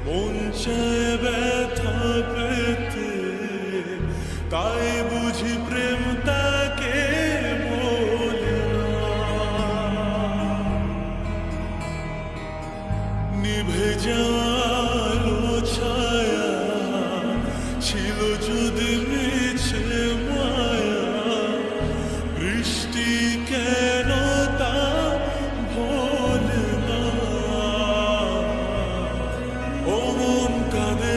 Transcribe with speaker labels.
Speaker 1: মন চায় ব্যথা পেতে, তাই বুঝি প্রেম তাকে বলে না। নিভে যাওয়ালো ছায়া ছিল যদি মিছে মায়া, বৃষ্টি কেন তা ভোলে না। ও মন কাঁদে